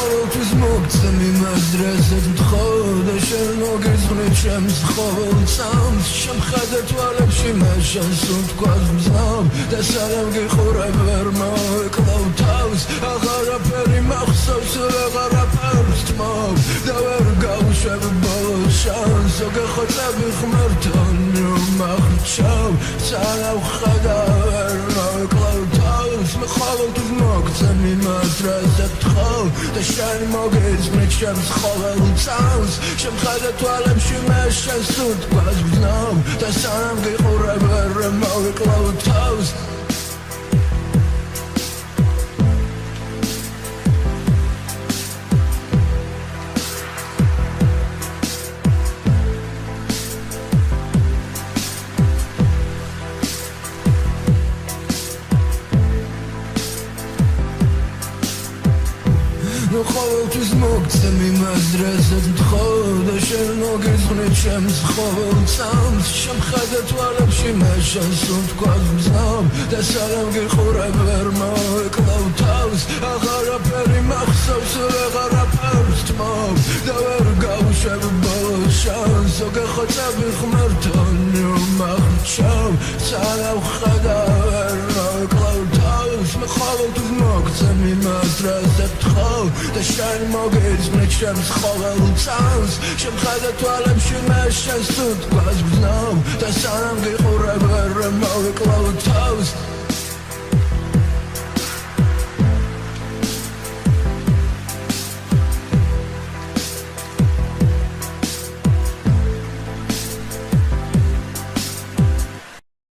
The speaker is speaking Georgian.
ყოველთვის მოგწემ იმას დრესაც მთხოვ და შენ მოგეძღვნით ჩემს ყოველწამს შემხედე თვალებში მას შენს უთქვას მზნობ და სანამ გიყურებ ვერ მოვეკლავ თავს აღარაფერი მახსოვს ვეღარაფერს თმობ და ვერ გავუშვებ ბოლოს შანს გეხოცები ღმერთთან მომახრჩავ სანამ ხედა ვერ მოვეკლავ თავს მე ყოველთვის მოგწემ იმას რასაც თხოვ და შენ მოგეძღვნით ჩემს ყოველწამს შემხედე თვალებში მას შენს უთქვას მზნობ და სანამ გიყურებ ვერ მოვეკლავ თავს ყოველთვის მოგწემ იმას დრესაც მთხოვ და შენ მოგეძღვნით ჩემს ყოველწამს შემხედე თვალებში მას შენს უთქვას მზნობ და სანამ გიყურებ ვერ მოვეკლავ თავს აღარაფერი მახსოვს ვეღარაფერს თმობ და ვერ გავუშვებ ბოლოს შანს გეხოცები ღმერთთან მომახრჩავ სანამ ხედა ვერ მოვეკლავ თავს მე ყოველთვის მოგწემ იმას რასაც თხოვ და შენ მოგეძღვნით ჩემს ყოველწამს შემხედე თვალებში მას შენს უთქვას მზნობ და სანამ გიყურებ ვერ მოვეკლავ თავს